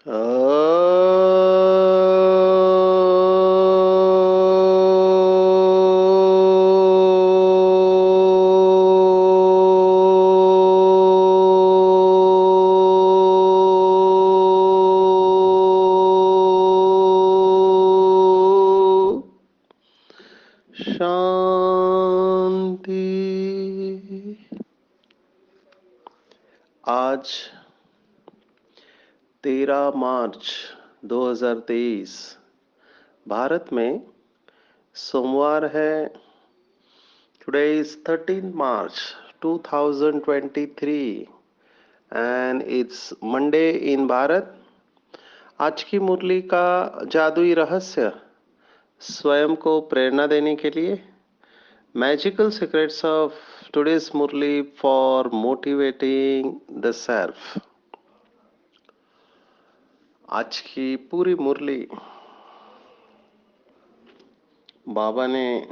शांति। आज 13 मार्च 2023 भारत में सोमवार है। Today is 13 March 2023 and it's Monday in Bharat. आज की मुरली का जादुई रहस्य स्वयं को प्रेरणा देने के लिए magical secrets of today's Murli for motivating the self. आज की पूरी मुरली बाबा ने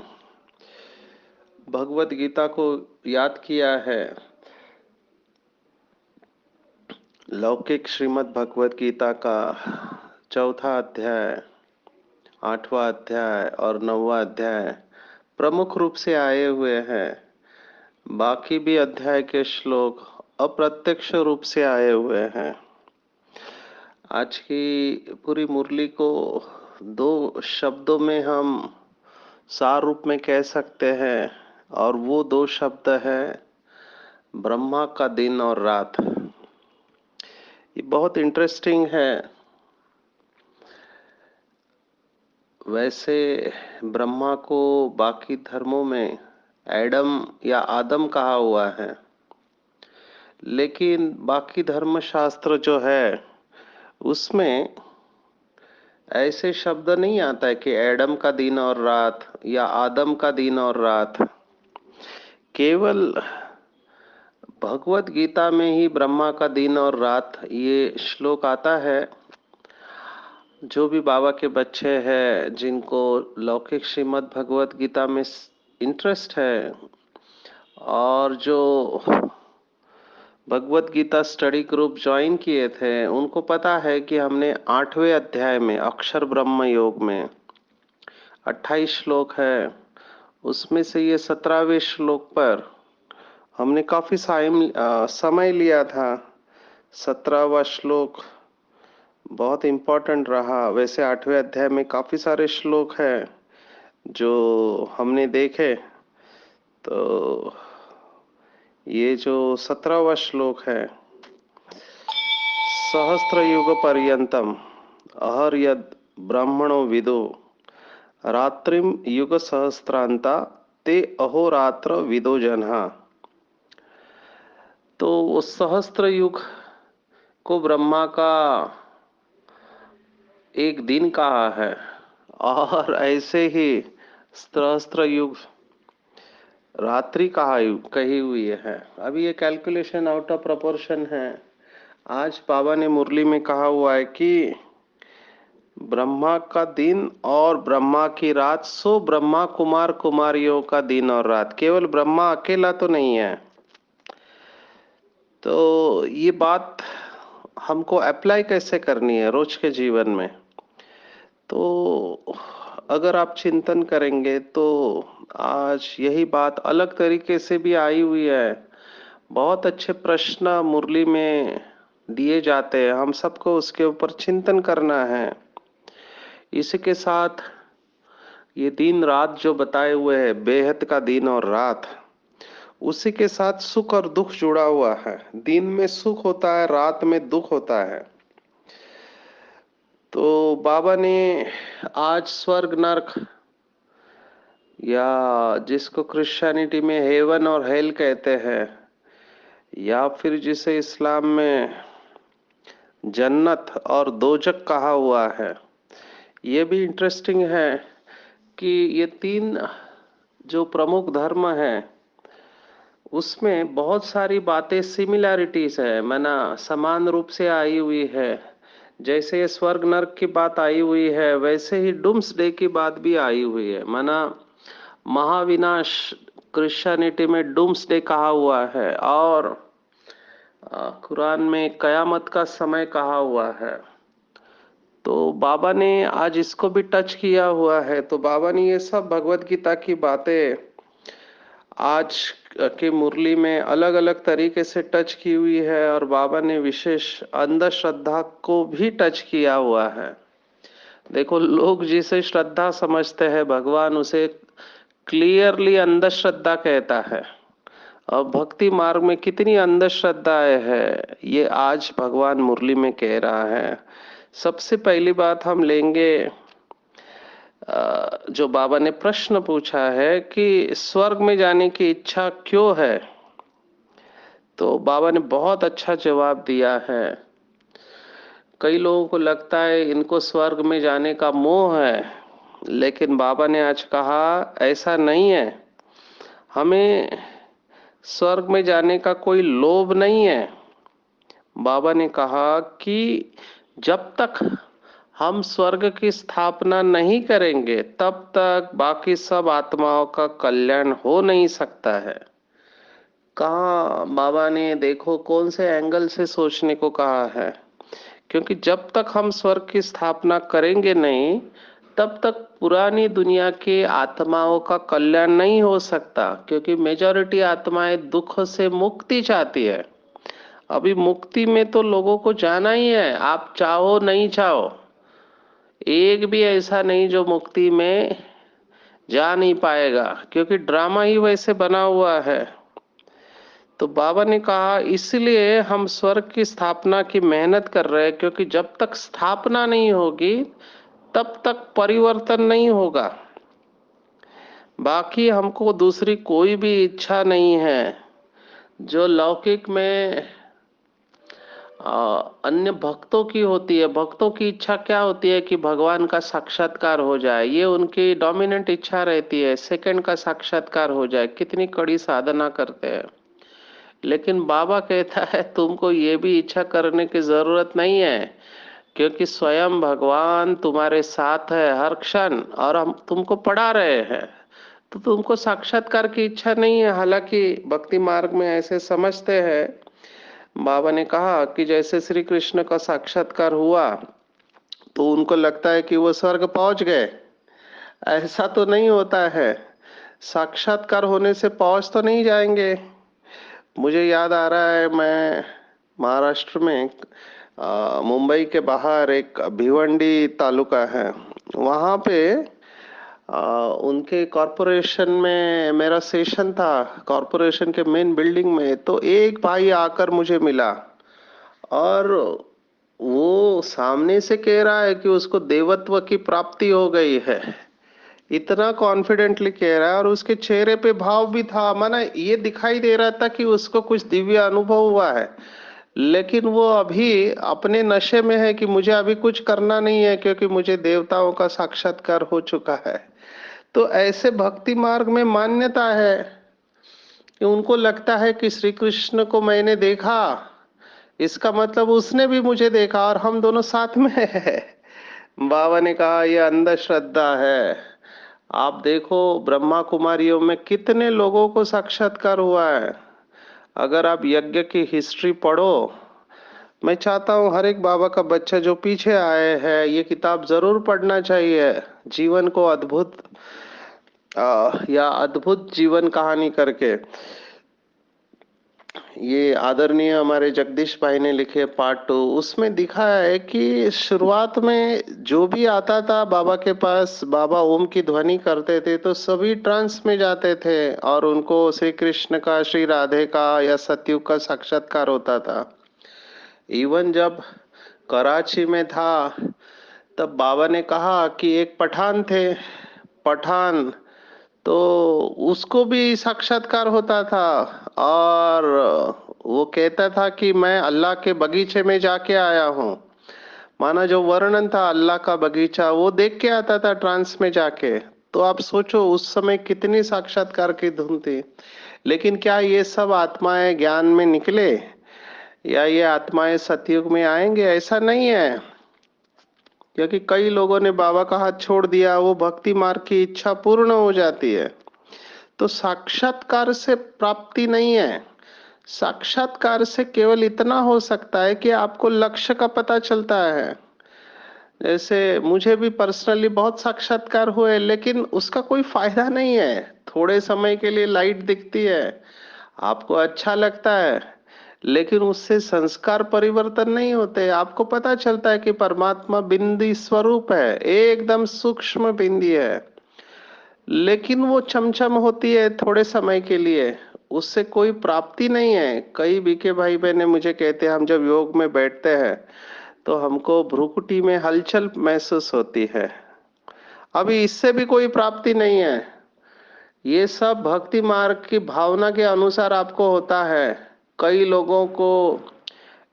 भगवत गीता को याद किया है। लौकिक श्रीमद् भगवत गीता का चौथा अध्याय, 8वां अध्याय और 9वां अध्याय प्रमुख रूप से आए हुए हैं। बाकी भी अध्याय के श्लोक अप्रत्यक्ष रूप से आए हुए हैं। आज की पूरी मुरली को दो शब्दों में हम सार रूप में कह सकते हैं, और वो दो शब्द है ब्रह्मा का दिन और रात। ये बहुत इंटरेस्टिंग है। वैसे ब्रह्मा को बाकी धर्मों में एडम या आदम कहा हुआ है, लेकिन बाकी धर्म शास्त्र जो है उसमें ऐसे शब्द नहीं आता है कि एडम का दिन और रात या आदम का दिन और रात। केवल भगवत गीता में ही ब्रह्मा का दिन और रात ये श्लोक आता है। जो भी बाबा के बच्चे हैं जिनको लौकिक श्रीमद् भगवत गीता में इंटरेस्ट है और जो Bhagavad Gita study group join किए थे, उनको पता है कि हमने 8वें अध्याय में अक्षर ब्रह्म योग में 28 श्लोक है, उसमें से ये 17वें श्लोक पर हमने काफी समय लिया था। 17वां श्लोक बहुत इम्पोर्टेंट रहा। वैसे 8वें अध्याय में काफी सारे श्लोक हैं जो हमने देखे, तो ये जो 17वां श्लोक है, सहस्त्र युग पर्यंतम अहर्यद ब्राह्मणो विदो रात्रिम युग सहस्त्रांता ते अहोरात्र विदो जनः। तो वो सहस्त्र युग को ब्रह्मा का एक दिन कहा है, और ऐसे ही सहस्त्र युग रात्रि कही हुई है। अभी ये कैलकुलेशन आउट ऑफ प्रोपोर्शन है। आज बाबा ने मुरली में कहा हुआ है कि ब्रह्मा का दिन और ब्रह्मा की रात, सो ब्रह्मा कुमार कुमारियों का दिन और रात। केवल ब्रह्मा अकेला तो नहीं है। तो ये बात हमको अप्लाई कैसे करनी है रोज के जीवन में, तो अगर आप चिंतन करेंगे तो आज यही बात अलग तरीके से भी आई हुई है। बहुत अच्छे प्रश्न मुरली में दिए जाते हैं, हम सबको उसके ऊपर चिंतन करना है। इसी के साथ ये दिन रात जो बताए हुए हैं, बेहद का दिन और रात, उसी के साथ सुख और दुख जुड़ा हुआ है। दिन में सुख होता है, रात में दुख होता है। तो बाबा ने आज स्वर्ग नरक, या जिसको क्रिश्चियनिटी में हेवन और हेल कहते हैं, या फिर जिसे इस्लाम में जन्नत और दोजक कहा हुआ है, ये भी इंटरेस्टिंग है कि ये तीन जो प्रमुख धर्म है उसमें बहुत सारी बातें सिमिलैरिटीज है, माना समान रूप से आई हुई है। जैसे स्वर्ग नरक की बात आई हुई है, वैसे ही डूम्स डे की बात भी आई हुई है। माना महाविनाश क्रिश्चियनिटी में डूम्स डे कहा हुआ है, और कुरान में कयामत का समय कहा हुआ है। तो बाबा ने आज इसको भी टच किया हुआ है। तो बाबा ने ये सब भगवत गीता की बातें आज की मुरली में अलग अलग तरीके से टच की हुई है, और बाबा ने विशेष अंधश्रद्धा को भी टच किया हुआ है। देखो, लोग जिसे श्रद्धा समझते हैं, भगवान उसे क्लियरली अंधश्रद्धा कहता है। और भक्ति मार्ग में कितनी अंधश्रद्धाएं है, ये आज भगवान मुरली में कह रहा है। सबसे पहली बात हम लेंगे, जो बाबा ने प्रश्न पूछा है कि स्वर्ग में जाने की इच्छा क्यों है, तो बाबा ने बहुत अच्छा जवाब दिया है। कई लोगों को लगता है इनको स्वर्ग में जाने का मोह है, लेकिन बाबा ने आज कहा ऐसा नहीं है। हमें स्वर्ग में जाने का कोई लोभ नहीं है। बाबा ने कहा कि जब तक हम स्वर्ग की स्थापना नहीं करेंगे, तब तक बाकी सब आत्माओं का कल्याण हो नहीं सकता है। कहा बाबा ने, देखो कौन से एंगल से सोचने को कहा है। क्योंकि जब तक हम स्वर्ग की स्थापना करेंगे नहीं, तब तक पुरानी दुनिया की आत्माओं का कल्याण नहीं हो सकता। क्योंकि मेजॉरिटी आत्माएं दुख से मुक्ति चाहती है। अभी मुक्ति में तो लोगों को जाना ही है, आप चाहो नहीं चाहो। एक भी ऐसा नहीं जो मुक्ति में जा नहीं पाएगा, क्योंकि ड्रामा ही वैसे बना हुआ है। तो बाबा ने कहा इसलिए हम स्वर्ग की स्थापना की मेहनत कर रहे हैं, क्योंकि जब तक स्थापना नहीं होगी तब तक परिवर्तन नहीं होगा। बाकी हमको दूसरी कोई भी इच्छा नहीं है। जो लौकिक में अन्य भक्तों की होती है, भक्तों की इच्छा क्या होती है कि भगवान का साक्षात्कार हो जाए, ये उनकी डोमिनेंट इच्छा रहती है। सेकंड का साक्षात्कार हो जाए, कितनी कड़ी साधना करते हैं। लेकिन बाबा कहता है तुमको ये भी इच्छा करने की जरूरत नहीं है, क्योंकि स्वयं भगवान तुम्हारे साथ है हर क्षण, और हम तुमको पढ़ा रहे हैं। तो तुमको साक्षात्कार की इच्छा नहीं है। हालांकि भक्ति मार्ग में ऐसे समझते हैं, बाबा ने कहा कि जैसे श्री कृष्ण का साक्षात्कार हुआ तो उनको लगता है कि वो स्वर्ग पहुंच गए। ऐसा तो नहीं होता है। साक्षात्कार होने से पहुंच तो नहीं जाएंगे। मुझे याद आ रहा है, मैं महाराष्ट्र में मुंबई के बाहर एक भिवंडी तालुका है, वहां पे उनके कॉरपोरेशन में मेरा सेशन था। कॉरपोरेशन के मेन बिल्डिंग में तो एक भाई आकर मुझे मिला, और वो सामने से कह रहा है कि उसको देवत्व की प्राप्ति हो गई है। इतना कॉन्फिडेंटली कह रहा है, और उसके चेहरे पे भाव भी था, माना ये दिखाई दे रहा था कि उसको कुछ दिव्य अनुभव हुआ है। लेकिन वो अभी अपने नशे में है कि मुझे अभी कुछ करना नहीं है, क्योंकि मुझे देवताओं का साक्षात्कार हो चुका है। तो ऐसे भक्ति मार्ग में मान्यता है कि उनको लगता है कि श्री कृष्ण को मैंने देखा, इसका मतलब उसने भी मुझे देखा और हम दोनों साथ में है। बाबा ने कहा यह अंधश्रद्धा है। आप देखो ब्रह्मा कुमारियों में कितने लोगों को साक्षात्कार हुआ है। अगर आप यज्ञ की हिस्ट्री पढ़ो, मैं चाहता हूँ हर एक बाबा का बच्चा जो पीछे आए हैं ये किताब जरूर पढ़ना चाहिए। जीवन को अद्भुत या अद्भुत जीवन कहानी करके, ये आदरणीय हमारे जगदीश भाई ने लिखे पार्ट 2, उसमें दिखाया है कि शुरुआत में जो भी आता था बाबा के पास, बाबा ओम की ध्वनि करते थे तो सभी ट्रांस में जाते थे, और उनको श्री कृष्ण का, श्री राधे का या सतयुग का साक्षात्कार होता था। इवन जब कराची में था तब बाबा ने कहा कि एक पठान थे, पठान, तो उसको भी साक्षात्कार होता था, और वो कहता था कि मैं अल्लाह के बगीचे में जाके आया हूँ। माना जो वर्णन था अल्लाह का बगीचा वो देख के आता था ट्रांस में जाके। तो आप सोचो उस समय कितनी साक्षात्कार की धुन थी। लेकिन क्या ये सब आत्माएं ज्ञान में निकले, या ये आत्माएं सतयुग में आएंगे? ऐसा नहीं है, क्योंकि कई लोगों ने बाबा का हाथ छोड़ दिया, वो भक्ति मार्ग की इच्छा पूर्ण हो जाती है। तो साक्षात्कार से प्राप्ति नहीं है। साक्षात्कार से केवल इतना हो सकता है कि आपको लक्ष्य का पता चलता है। जैसे मुझे भी पर्सनली बहुत साक्षात्कार हुए, लेकिन उसका कोई फायदा नहीं है। थोड़े समय के लिए लाइट दिखती है, आपको अच्छा लगता है, लेकिन उससे संस्कार परिवर्तन नहीं होते। आपको पता चलता है कि परमात्मा बिंदी स्वरूप है, एकदम सूक्ष्म बिंदी है, लेकिन वो चमचम होती है थोड़े समय के लिए, उससे कोई प्राप्ति नहीं है। कई बीके भाई बहने मुझे कहते हैं, हम जब योग में बैठते हैं तो हमको भ्रुकुटी में हलचल महसूस होती है। अभी इससे भी कोई प्राप्ति नहीं है। ये सब भक्ति मार्ग की भावना के अनुसार आपको होता है। कई लोगों को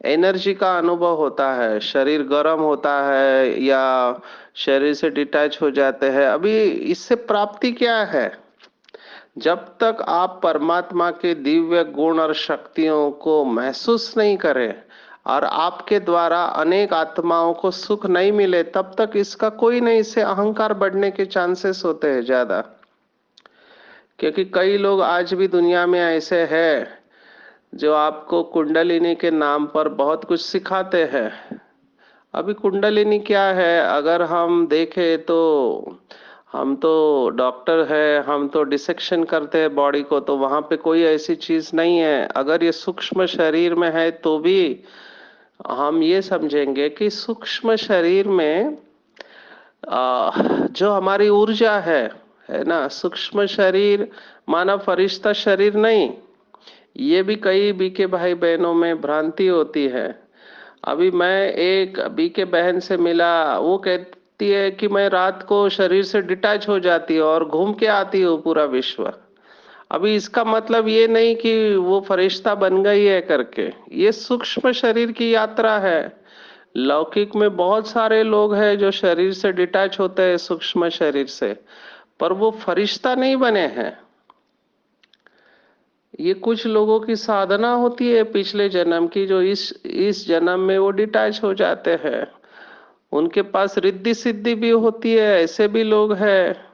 एनर्जी का अनुभव होता है, शरीर गर्म होता है या शरीर से डिटैच हो जाते हैं। अभी इससे प्राप्ति क्या है? जब तक आप परमात्मा के दिव्य गुण और शक्तियों को महसूस नहीं करें और आपके द्वारा अनेक आत्माओं को सुख नहीं मिले, तब तक इसका कोई नहीं। इससे अहंकार बढ़ने के चांसेस होते हैं ज्यादा, क्योंकि कई लोग आज भी दुनिया में ऐसे हैं जो आपको कुंडलिनी के नाम पर बहुत कुछ सिखाते हैं। अभी कुंडलिनी क्या है? अगर हम देखें तो हम तो डॉक्टर है, हम तो डिसेक्शन करते हैं बॉडी को, तो वहां पे कोई ऐसी चीज नहीं है। अगर ये सूक्ष्म शरीर में है तो भी हम ये समझेंगे कि सूक्ष्म शरीर में जो हमारी ऊर्जा है ना, सूक्ष्म शरीर माना फरिश्ता शरीर नहीं। ये भी कई बीके भाई बहनों में भ्रांति होती है। अभी मैं एक बीके बहन से मिला, वो कहती है कि मैं रात को शरीर से डिटैच हो जाती हूँ और घूम के आती हूँ पूरा विश्व। अभी इसका मतलब ये नहीं कि वो फरिश्ता बन गई है करके, ये सूक्ष्म शरीर की यात्रा है। लौकिक में बहुत सारे लोग हैं जो शरीर से डिटैच होते हैं, सूक्ष्म शरीर से, पर वो फरिश्ता नहीं बने हैं। ये कुछ लोगों की साधना होती है पिछले जन्म की, जो इस जन्म में वो डिटैच हो जाते हैं। उनके पास रिद्धि सिद्धि भी होती है, ऐसे भी लोग हैं।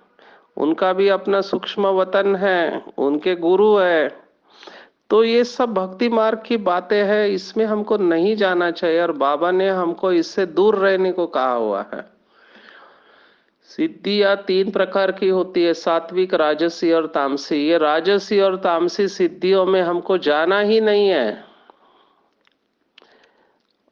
उनका भी अपना सूक्ष्म वतन है, उनके गुरु है। तो ये सब भक्ति मार्ग की बातें हैं, इसमें हमको नहीं जाना चाहिए, और बाबा ने हमको इससे दूर रहने को कहा हुआ है। सिद्धियां तीन प्रकार की होती है, सात्विक, राजसी और तामसी। ये राजसी और तामसी सिद्धियों में हमको जाना ही नहीं है।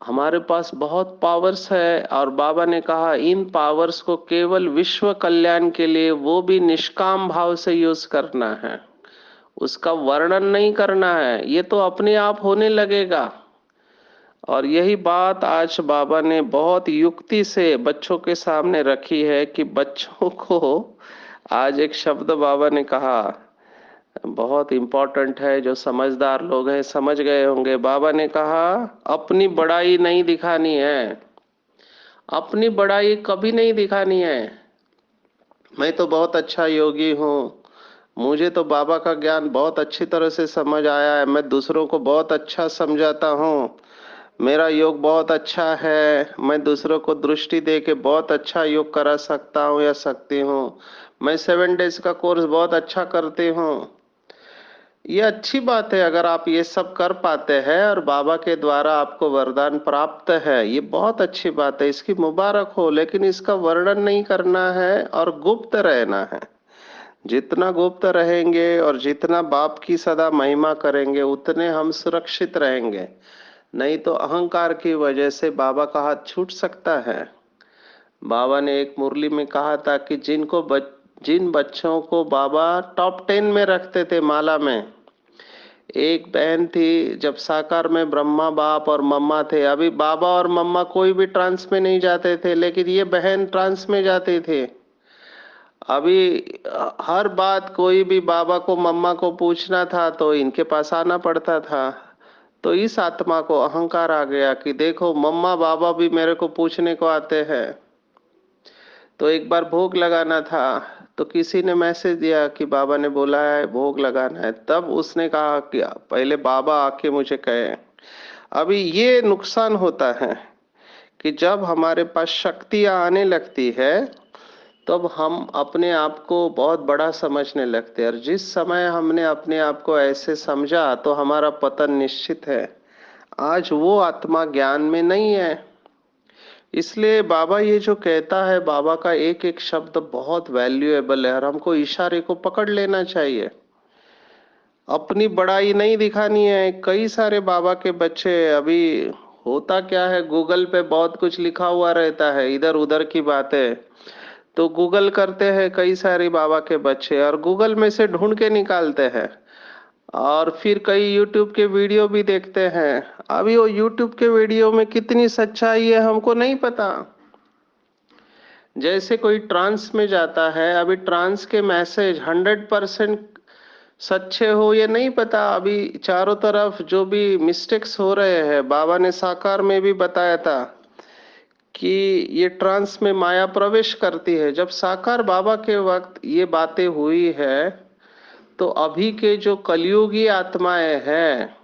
हमारे पास बहुत पावर्स है, और बाबा ने कहा इन पावर्स को केवल विश्व कल्याण के लिए, वो भी निष्काम भाव से यूज करना है। उसका वर्णन नहीं करना है, ये तो अपने आप होने लगेगा। और यही बात आज बाबा ने बहुत युक्ति से बच्चों के सामने रखी है कि बच्चों को, आज एक शब्द बाबा ने कहा बहुत इंपॉर्टेंट है, जो समझदार लोग हैं समझ गए होंगे। बाबा ने कहा अपनी बड़ाई नहीं दिखानी है, अपनी बड़ाई कभी नहीं दिखानी है। मैं तो बहुत अच्छा योगी हूँ, मुझे तो बाबा का ज्ञान बहुत अच्छी तरह से समझ आया है, मैं दूसरों को बहुत अच्छा समझाता हूँ, मेरा योग बहुत अच्छा है, मैं दूसरों को दृष्टि दे के बहुत अच्छा योग करा सकता हूँ या सकती हूँ, मैं 7 डेज का कोर्स बहुत अच्छा करती हूँ। ये अच्छी बात है अगर आप ये सब कर पाते हैं और बाबा के द्वारा आपको वरदान प्राप्त है, ये बहुत अच्छी बात है, इसकी मुबारक हो। लेकिन इसका वर्णन नहीं करना है और गुप्त रहना है। जितना गुप्त रहेंगे और जितना बाप की सदा महिमा करेंगे, उतने हम सुरक्षित रहेंगे। नहीं तो अहंकार की वजह से बाबा का हाथ छूट सकता है। बाबा ने एक मुरली में कहा था कि जिन बच्चों को बाबा टॉप 10 में रखते थे माला में, एक बहन थी, जब साकार में ब्रह्मा बाप और मम्मा थे। अभी बाबा और मम्मा कोई भी ट्रांस में नहीं जाते थे, लेकिन ये बहन ट्रांस में जाती थी। अभी हर बात कोई भी बाबा को मम्मा को पूछना था तो इनके पास आना पड़ता था। तो इस आत्मा को अहंकार आ गया कि देखो मम्मा बाबा भी मेरे को पूछने को आते हैं। तो एक बार भोग लगाना था, तो किसी ने मैसेज दिया कि बाबा ने बोला है भोग लगाना है। तब उसने कहा कि पहले बाबा आके मुझे कहे। अभी ये नुकसान होता है कि जब हमारे पास शक्तियां आने लगती है, तब हम अपने आप को बहुत बड़ा समझने लगते हैं, और जिस समय हमने अपने आप को ऐसे समझा तो हमारा पतन निश्चित है। आज वो आत्मा ज्ञान में नहीं है, इसलिए बाबा ये जो कहता है, बाबा का एक एक शब्द बहुत वैल्यूएबल है और हमको इशारे को पकड़ लेना चाहिए। अपनी बड़ाई नहीं दिखानी है। कई सारे बाबा के बच्चे अभी, होता क्या है, गूगल पे बहुत कुछ लिखा हुआ रहता है, इधर उधर की बातें, तो गूगल करते हैं कई सारे बाबा के बच्चे और गूगल में से ढूंढ के निकालते हैं और फिर कई यूट्यूब के वीडियो भी देखते हैं। अभी वो यूट्यूब के वीडियो में कितनी सच्चाई है हमको नहीं पता। जैसे कोई ट्रांस में जाता है, अभी ट्रांस के मैसेज 100% सच्चे हो ये नहीं पता। अभी चारों तरफ जो भी मिस्टेक्स हो रहे हैं, बाबा ने साकार में भी बताया था कि ये ट्रांस में माया प्रवेश करती है। जब साकार बाबा के वक्त ये बातें हुई है, तो अभी के जो कलयुगी आत्माएं हैं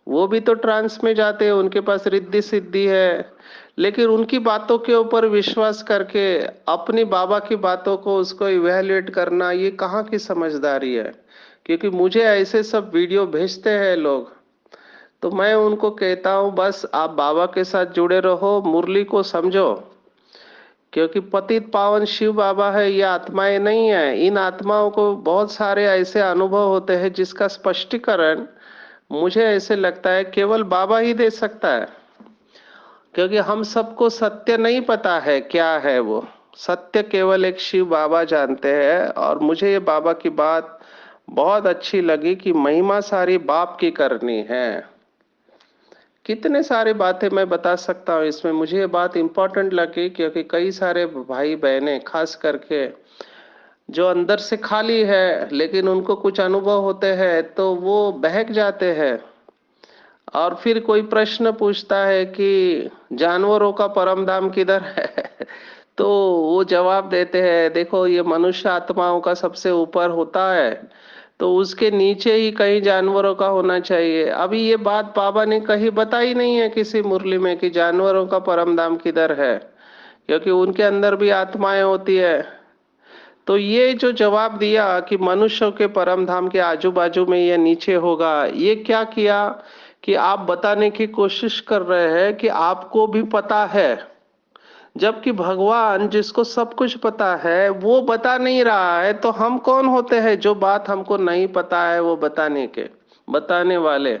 वो भी तो ट्रांस में जाते हैं, उनके पास रिद्धि सिद्धि है, लेकिन उनकी बातों के ऊपर विश्वास करके अपनी बाबा की बातों को उसको इवेल्युएट करना, ये कहाँ की समझदारी है। क्योंकि मुझे ऐसे सब वीडियो भेजते हैं लोग, तो मैं उनको कहता हूँ बस आप बाबा के साथ जुड़े रहो, मुरली को समझो। क्योंकि पतित पावन शिव बाबा है, ये आत्माएं नहीं है। इन आत्माओं को बहुत सारे ऐसे अनुभव होते हैं जिसका स्पष्टीकरण मुझे ऐसे लगता है केवल बाबा ही दे सकता है। क्योंकि हम सबको सत्य नहीं पता है क्या है वो। सत्य केवल एक शिव बाबा जानते हैं। और मुझे ये बाबा की बात बहुत अच्छी लगी कि महिमा सारी बाप की करनी है। कितने सारे बातें मैं बता सकता हूँ इसमें, मुझे ये बात इंपॉर्टेंट लगी क्योंकि कई सारे भाई बहनें खास करके जो अंदर से खाली है लेकिन उनको कुछ अनुभव होते हैं तो वो बहक जाते हैं। और फिर कोई प्रश्न पूछता है कि जानवरों का परम धाम किधर है तो वो जवाब देते हैं, देखो ये मनुष्य आत्माओं का सबसे ऊपर होता है, तो उसके नीचे ही कहीं जानवरों का होना चाहिए। अभी ये बात बाबा ने कहीं बताई नहीं है किसी मुरली में कि जानवरों का परम धाम किधर है, क्योंकि उनके अंदर भी आत्माएं होती है। तो ये जो जवाब दिया कि मनुष्यों के परम धाम के आजू बाजू में ये नीचे होगा, ये क्या किया कि आप बताने की कोशिश कर रहे हैं कि आपको भी पता है, जबकि भगवान जिसको सब कुछ पता है वो बता नहीं रहा है। तो हम कौन होते हैं जो बात हमको नहीं पता है वो बताने के, बताने वाले।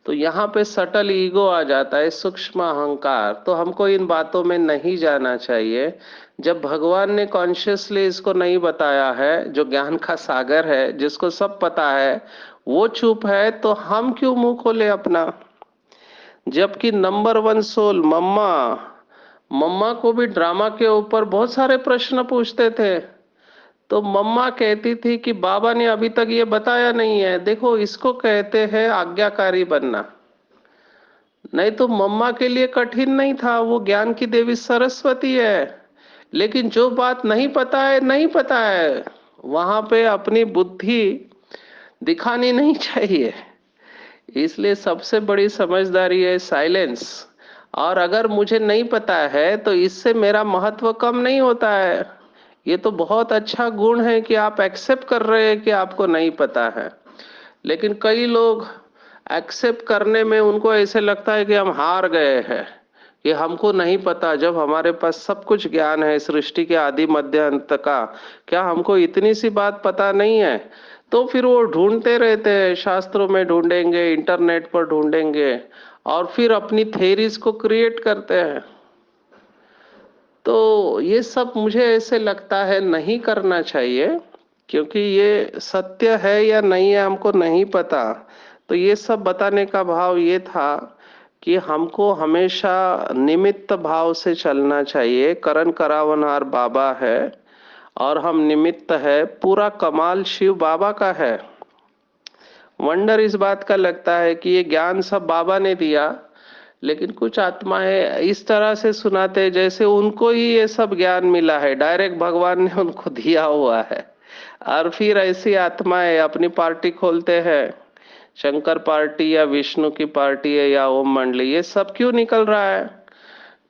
तो यहाँ पे सटल ईगो आ जाता है, सूक्ष्म अहंकार। तो हमको इन बातों में नहीं जाना चाहिए। जब भगवान ने कॉन्शियसली इसको नहीं बताया है, जो ज्ञान का सागर है जिसको सब पता है वो चुप है, तो हम क्यों मुंह खोले अपना। जबकि नंबर वन सोल मम्मा, मम्मा को भी ड्रामा के ऊपर बहुत सारे प्रश्न पूछते थे, तो मम्मा कहती थी कि बाबा ने अभी तक ये बताया नहीं है। देखो इसको कहते हैं आज्ञाकारी बनना। नहीं तो मम्मा के लिए कठिन नहीं था, वो ज्ञान की देवी सरस्वती है। लेकिन जो बात नहीं पता है नहीं पता है, वहां पे अपनी बुद्धि दिखानी नहीं चाहिए। इसलिए सबसे बड़ी समझदारी है साइलेंस। और अगर मुझे नहीं पता है तो इससे मेरा महत्व कम नहीं होता है। ये तो बहुत अच्छा गुण है कि आप एक्सेप्ट कर रहे हैं कि आपको नहीं पता है। लेकिन कई लोग एक्सेप्ट करने में उनको ऐसे लगता है कि हम हार गए हैं, कि हमको नहीं पता, जब हमारे पास सब कुछ ज्ञान है सृष्टि के आदि मध्य अंत का। क्या हमको इतनी सी बात पता नहीं है। तो फिर वो ढूंढते रहते हैं, शास्त्रों में ढूंढेंगे, इंटरनेट पर ढूंढेंगे और फिर अपनी थेरीज को क्रिएट करते हैं। तो ये सब मुझे ऐसे लगता है नहीं करना चाहिए, क्योंकि ये सत्य है या नहीं है हमको नहीं पता। तो ये सब बताने का भाव ये था कि हमको हमेशा निमित्त भाव से चलना चाहिए। करण करावनहार बाबा है और हम निमित्त है, पूरा कमाल शिव बाबा का है। वंडर इस बात का लगता है कि ये ज्ञान सब बाबा ने दिया, लेकिन कुछ आत्माएं इस तरह से सुनाते हैं जैसे उनको ही ये सब ज्ञान मिला है, डायरेक्ट भगवान ने उनको दिया हुआ है। और फिर ऐसी आत्माएं अपनी पार्टी खोलते हैं, शंकर पार्टी या विष्णु की पार्टी है या ओम मंडली, ये सब क्यों निकल रहा है।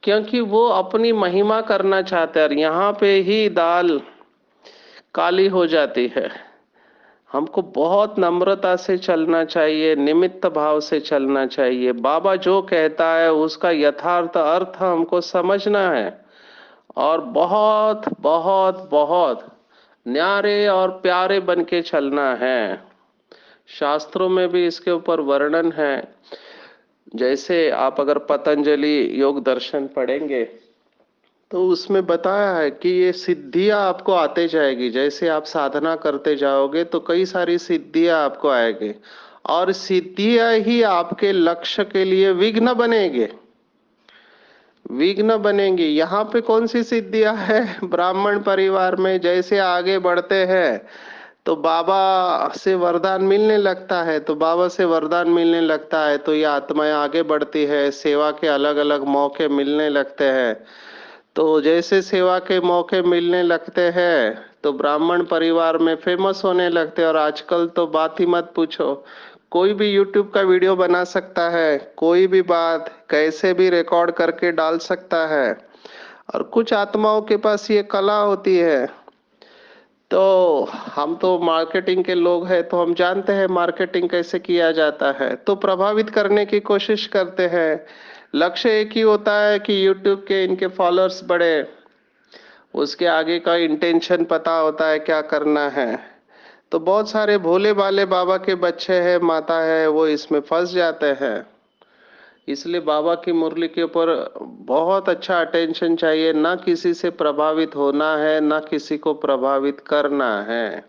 क्योंकि वो अपनी महिमा करना चाहते हैं और यहाँ पे ही दाल काली हो जाती है। हमको बहुत नम्रता से चलना चाहिए, निमित्त भाव से चलना चाहिए। बाबा जो कहता है उसका यथार्थ अर्थ हमको समझना है और बहुत बहुत बहुत न्यारे और प्यारे बन के चलना है। शास्त्रों में भी इसके ऊपर वर्णन है। जैसे आप अगर पतंजलि योग दर्शन पढ़ेंगे तो उसमें बताया है कि ये सिद्धियां आपको आते जाएगी। जैसे आप साधना करते जाओगे तो कई सारी सिद्धियां आपको आएगी और सिद्धियां ही आपके लक्ष्य के लिए विघ्न बनेंगे, विघ्न बनेंगी। यहाँ पे कौन सी सिद्धियां है? ब्राह्मण परिवार में जैसे आगे बढ़ते हैं तो बाबा से वरदान मिलने लगता है, तो बाबा से वरदान मिलने लगता है तो ये आत्माएं आगे बढ़ती है, सेवा के अलग अलग मौके मिलने लगते हैं। तो जैसे सेवा के मौके मिलने लगते हैं तो ब्राह्मण परिवार में फेमस होने लगते हैं। और आजकल तो बात ही मत पूछो, कोई भी यूट्यूब का वीडियो बना सकता है, कोई भी बात कैसे भी रिकॉर्ड करके डाल सकता है। और कुछ आत्माओं के पास ये कला होती है। तो हम तो मार्केटिंग के लोग हैं तो हम जानते हैं मार्केटिंग कैसे किया जाता है, तो प्रभावित करने की कोशिश करते हैं। लक्ष्य एक ही होता है कि यूट्यूब के इनके फॉलोअर्स बढ़े, उसके आगे का इंटेंशन पता होता है क्या करना है। तो बहुत सारे भोले भाले बाबा के बच्चे हैं, माता है, वो इसमें फंस जाते हैं। इसलिए बाबा की मुरली के ऊपर बहुत अच्छा अटेंशन चाहिए। ना किसी से प्रभावित होना है, ना किसी को प्रभावित करना है।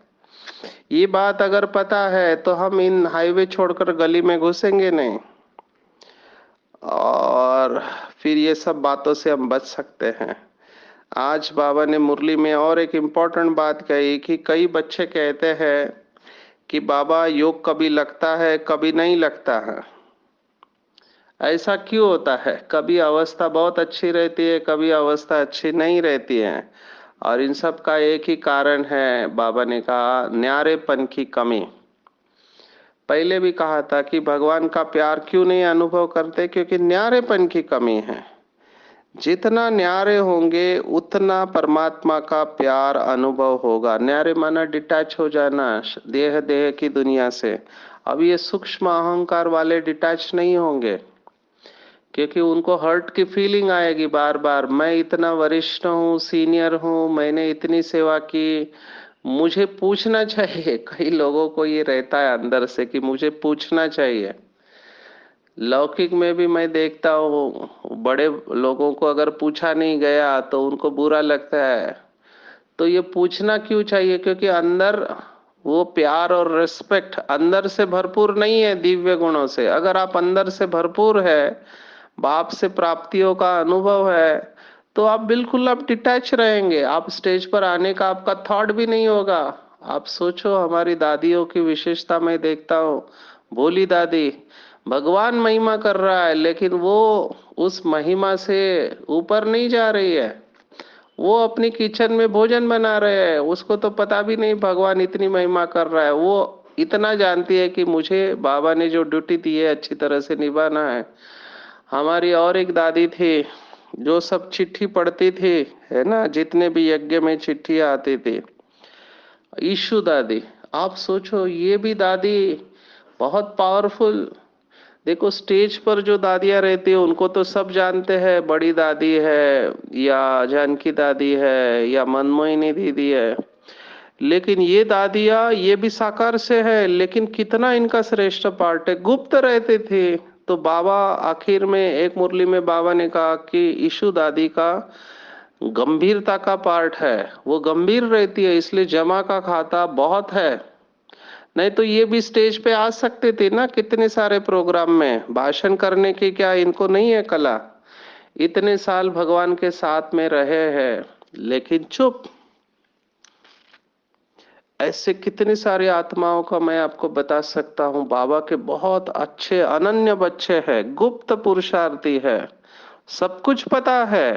ये बात अगर पता है तो हम इन हाईवे छोड़कर गली में घुसेंगे नहीं और फिर ये सब बातों से हम बच सकते हैं। आज बाबा ने मुरली में और एक इम्पोर्टेंट बात कही कि कई बच्चे कहते हैं कि बाबा योग कभी लगता है कभी नहीं लगता है। ऐसा क्यों होता है? कभी अवस्था बहुत अच्छी रहती है, कभी अवस्था अच्छी नहीं रहती है। और इन सब का एक ही कारण है, बाबा ने कहा, न्यारेपन की कमी। पहले भी कहा था कि भगवान का प्यार क्यों नहीं अनुभव करते, क्योंकि न्यारेपन की कमी है। जितना न्यारे होंगे उतना परमात्मा का प्यार अनुभव होगा। न्यारे माना डिटैच हो जाना देह देह की दुनिया से। अब ये सूक्ष्म अहंकार वाले डिटैच नहीं होंगे, क्योंकि उनको हर्ट की फीलिंग आएगी बार बार। मैं इतना वरिष्ठ हूँ, सीनियर हूँ, मैंने इतनी सेवा की, मुझे पूछना चाहिए। कई लोगों को ये रहता है अंदर से कि मुझे पूछना चाहिए। लौकिक में भी मैं देखता हूँ बड़े लोगों को अगर पूछा नहीं गया तो उनको बुरा लगता है। तो ये पूछना क्यों चाहिए? क्योंकि अंदर वो प्यार और रिस्पेक्ट अंदर से भरपूर नहीं है दिव्य गुणों से। अगर आप अंदर से भरपूर है, बाप से प्राप्तियों का अनुभव है, तो आप बिल्कुल आप डिटैच रहेंगे। आप स्टेज पर आने का आपका थॉट भी नहीं होगा। आप सोचो, हमारी दादियों की विशेषता मैं देखता हूँ। भोली दादी, भगवान महिमा कर रहा है लेकिन वो उस महिमा से ऊपर नहीं जा रही है। वो अपनी किचन में भोजन बना रहे हैं, उसको तो पता भी नहीं भगवान इतनी महिमा कर रहा है। वो इतना जानती है कि मुझे बाबा ने जो ड्यूटी दी है अच्छी तरह से निभाना है। हमारी और एक दादी थी जो सब चिट्ठी पढ़ती थी, है ना, जितने भी यज्ञ में चिट्ठियां आती थी। ईशु दादी, आप सोचो, ये भी दादी बहुत पावरफुल। देखो, स्टेज पर जो दादियां रहती है उनको तो सब जानते हैं, बड़ी दादी है या जानकी दादी है या मनमोहिनी दीदी है। लेकिन ये दादियां ये भी साकार से है, लेकिन कितना इनका श्रेष्ठ पार्ट है, गुप्त रहते थे। तो बाबा आखिर में एक मुरली में बाबा ने कहा कि ईशु दादी का गंभीरता का पार्ट है, वो गंभीर रहती है, इसलिए जमा का खाता बहुत है। नहीं तो ये भी स्टेज पे आ सकते थे ना, कितने सारे प्रोग्राम में भाषण करने की क्या इनको नहीं है कला? इतने साल भगवान के साथ में रहे हैं लेकिन चुप। ऐसे कितने सारे आत्माओं का मैं आपको बता सकता हूँ। बाबा के बहुत अच्छे अनन्य बच्चे हैं, गुप्त पुरुषार्थी है, सब कुछ पता है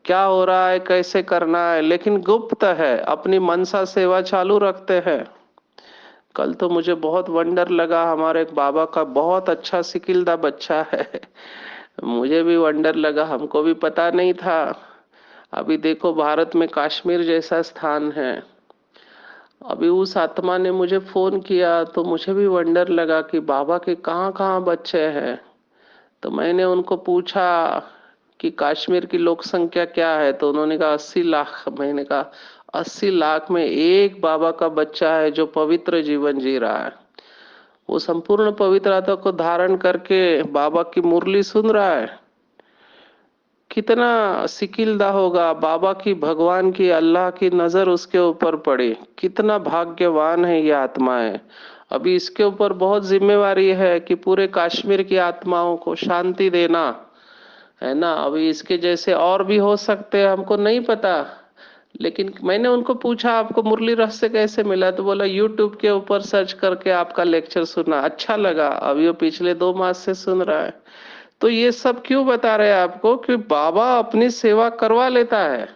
क्या हो रहा है, कैसे करना है, लेकिन गुप्त है, अपनी मनसा सेवा चालू रखते हैं। कल तो मुझे बहुत वंडर लगा, हमारे एक बाबा का बहुत अच्छा सिकिल्दा बच्चा है। मुझे भी वंडर लगा, हमको भी पता नहीं था। अभी देखो, भारत में कश्मीर जैसा स्थान है, अभी उस आत्मा ने मुझे फोन किया तो मुझे भी वंडर लगा कि बाबा के कहाँ कहाँ बच्चे हैं। तो मैंने उनको पूछा कि कश्मीर की लोक संख्या क्या है, तो उन्होंने कहा 80 लाख। मैंने कहा 80 लाख में एक बाबा का बच्चा है जो पवित्र जीवन जी रहा है, वो संपूर्ण पवित्रता को धारण करके बाबा की मुरली सुन रहा है। कितना सिकिलदा होगा, बाबा की, भगवान की, अल्लाह की नजर उसके ऊपर पड़ी। कितना भाग्यवान है ये आत्माएं। अभी इसके ऊपर बहुत जिम्मेवारी है कि पूरे कश्मीर की आत्माओं को शांति देना, है ना। अभी इसके जैसे और भी हो सकते हैं, हमको नहीं पता। लेकिन मैंने उनको पूछा आपको मुरली रहस्य कैसे मिला, तो बोला यूट्यूब के ऊपर सर्च करके आपका लेक्चर सुना, अच्छा लगा, अभी वो पिछले 2 मास से सुन रहा है। तो ये सब क्यों बता रहे हैं आपको कि बाबा अपनी सेवा करवा लेता है।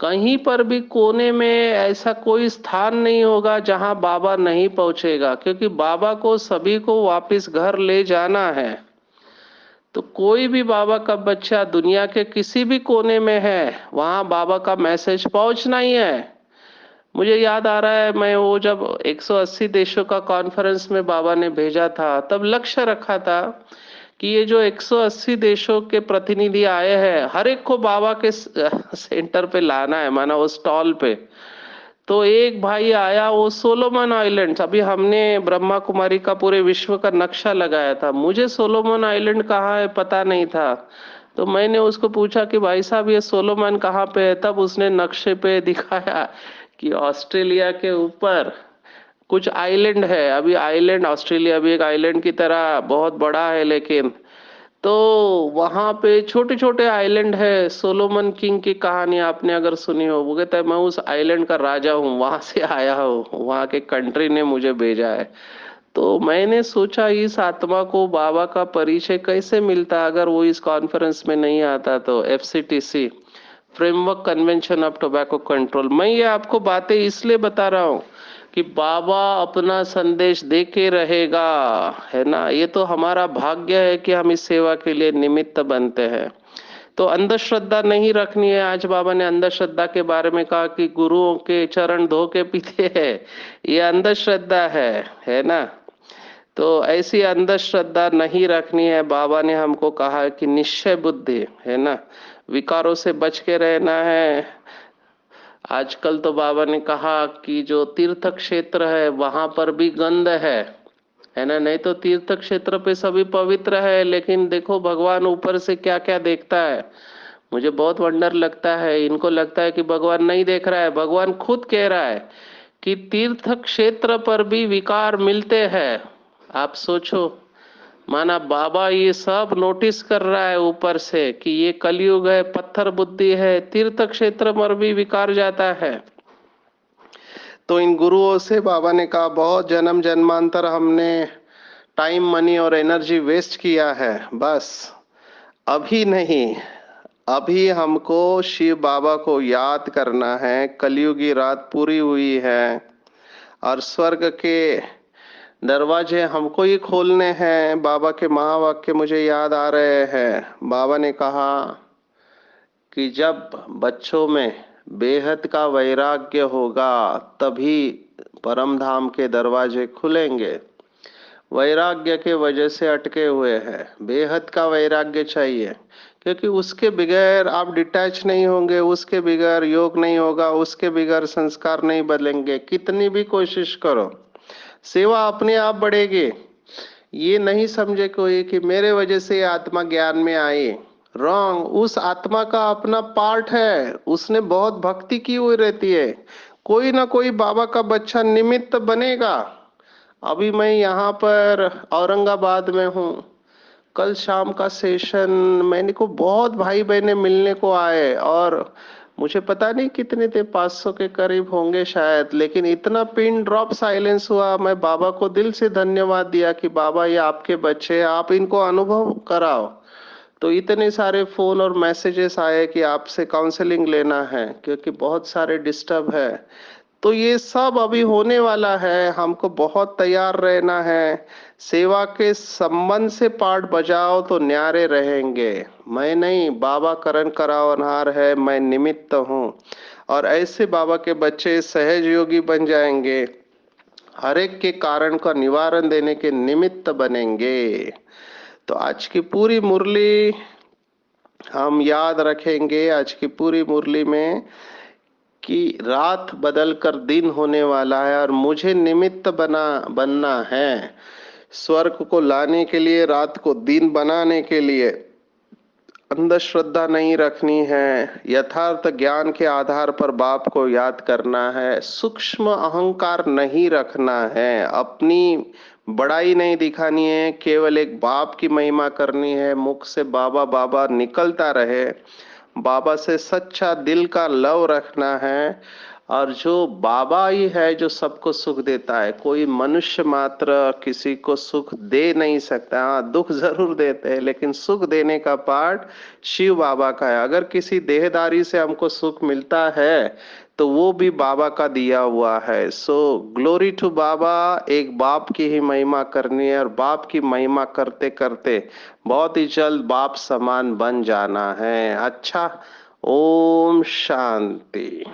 कहीं पर भी कोने में ऐसा कोई स्थान नहीं होगा जहां बाबा नहीं पहुंचेगा, क्योंकि बाबा को सभी को वापस घर ले जाना है। तो कोई भी बाबा का बच्चा दुनिया के किसी भी कोने में है, वहां बाबा का मैसेज पहुंचना ही है। मुझे याद आ रहा है, मैं वो जब 180 देशों का कॉन्फ्रेंस में बाबा ने भेजा था, तब लक्ष्य रखा था कि ये जो 180 देशों के प्रतिनिधि आए हैं, हर एक को बाबा के सेंटर पे लाना है, माना वो स्टॉल पे। तो एक भाई आया, वो सोलोमन आइलैंड्स, अभी हमने ब्रह्मा कुमारी का पूरे विश्व का नक्शा लगाया था, मुझे सोलोमन आइलैंड कहाँ है पता नहीं था। तो मैंने उसको पूछा कि भाई साहब ये सोलोमन कहाँ पे है, तब उसने नक्शे पे दिखाया कि ऑस्ट्रेलिया के ऊपर कुछ आइलैंड है। अभी आइलैंड, ऑस्ट्रेलिया भी एक आइलैंड की तरह बहुत बड़ा है, लेकिन तो वहां पे छोटे छोटे आइलैंड है। सोलोमन किंग की कहानी आपने अगर सुनी हो, वो कहता है मैं उस आइलैंड का राजा हूँ, वहां से आया हूँ, वहां के कंट्री ने मुझे भेजा है। तो मैंने सोचा इस आत्मा को बाबा का परिचय कैसे मिलता अगर वो इस कॉन्फ्रेंस में नहीं आता। तो FCTC, framework convention of tobacco control, मैं ये आपको बातें इसलिए बता रहा हूँ कि बाबा अपना संदेश दे के रहेगा, है ना। ये तो हमारा भाग्य है कि हम इस सेवा के लिए निमित्त बनते हैं। तो अंधश्रद्धा नहीं रखनी है। आज बाबा ने अंधश्रद्धा के बारे में कहा कि गुरुओं के चरण धो के पीते हैं, ये अंधश्रद्धा है ना। तो ऐसी अंधश्रद्धा नहीं रखनी है। बाबा ने हमको कहा है कि निश्चय बुद्धि, है ना, विकारों से बच के रहना है। आजकल तो बाबा ने कहा कि जो तीर्थ क्षेत्र है वहां पर भी गंध है ना। नहीं तो तीर्थ क्षेत्र पे सभी पवित्र है, लेकिन देखो भगवान ऊपर से क्या क्या देखता है। मुझे बहुत वंडर लगता है, इनको लगता है कि भगवान नहीं देख रहा है। भगवान खुद कह रहा है कि तीर्थ क्षेत्र पर भी विकार मिलते हैं। आप सोचो, माना बाबा ये सब नोटिस कर रहा है ऊपर से कि ये कलयुग है, पत्थर बुद्धि है, तीर्थ क्षेत्र पर भी विकार जाता है। तो इन गुरुओं से बाबा ने कहा बहुत जन्म जन्मांतर हमने टाइम, मनी और एनर्जी वेस्ट किया है, बस अभी नहीं, अभी हमको शिव बाबा को याद करना है। कलयुगी रात पूरी हुई है और स्वर्ग के दरवाजे हमको ही खोलने हैं। बाबा के महावाक्य मुझे याद आ रहे हैं। बाबा ने कहा कि जब बच्चों में बेहद का वैराग्य होगा तभी परम धाम के दरवाजे खुलेंगे। वैराग्य के वजह से अटके हुए हैं। बेहद का वैराग्य चाहिए, क्योंकि उसके बगैर आप डिटैच नहीं होंगे, उसके बगैर योग नहीं होगा, उसके बगैर संस्कार नहीं बदलेंगे। कितनी भी कोशिश करो, सेवा अपने आप बढ़ेगी। ये नहीं समझे कोई कि मेरे वजह से ये आत्मा ज्ञान में आई, रॉन्ग। उस आत्मा का अपना पार्ट है, उसने बहुत भक्ति की हुई रहती है। कोई ना कोई बाबा का बच्चा निमित्त बनेगा। अभी मैं यहाँ पर औरंगाबाद में हूँ। कल शाम का सेशन, मैंने को बहुत भाई बहने मिलने को आए, और मुझे पता नहीं कितने थे, 500 के करीब होंगे शायद, लेकिन इतना पिन ड्रॉप साइलेंस हुआ। मैं बाबा को दिल से धन्यवाद दिया कि बाबा ये आपके बच्चे हैं, आप इनको अनुभव कराओ। तो इतने सारे फोन और मैसेजेस आए कि आपसे काउंसलिंग लेना है, क्योंकि बहुत सारे डिस्टर्ब है। तो ये सब अभी होने वाला है, हमको बहुत तैयार रहना है। सेवा के संबंध से पाठ बजाओ तो न्यारे रहेंगे। मैं नहीं, बाबा करण करावनहार है, मैं निमित्त हूँ। और ऐसे बाबा के बच्चे सहज योगी बन जाएंगे, हर एक के कारण का निवारण देने के निमित्त बनेंगे। तो आज की पूरी मुरली हम याद रखेंगे, आज की पूरी मुरली में कि रात बदल कर दिन होने वाला है और मुझे निमित्त बनना है स्वर्ग को लाने के लिए, रात को दिन बनाने के लिए। अंधश्रद्धा नहीं रखनी है, यथार्थ ज्ञान के आधार पर बाप को याद करना है, सूक्ष्म अहंकार नहीं रखना है, अपनी बड़ाई नहीं दिखानी है, केवल एक बाप की महिमा करनी है, मुख से बाबा बाबा निकलता रहे, बाबा से सच्चा दिल का लव रखना है। और जो बाबा ही है जो सबको सुख देता है, कोई मनुष्य मात्र किसी को सुख दे नहीं सकता। हाँ, दुख जरूर देते हैं, लेकिन सुख देने का पार्ट शिव बाबा का है। अगर किसी देहदारी से हमको सुख मिलता है तो वो भी बाबा का दिया हुआ है। सो ग्लोरी टू बाबा। एक बाप की ही महिमा करनी है और बाप की महिमा करते करते बहुत ही जल्द बाप समान बन जाना है। अच्छा, ओम शांति।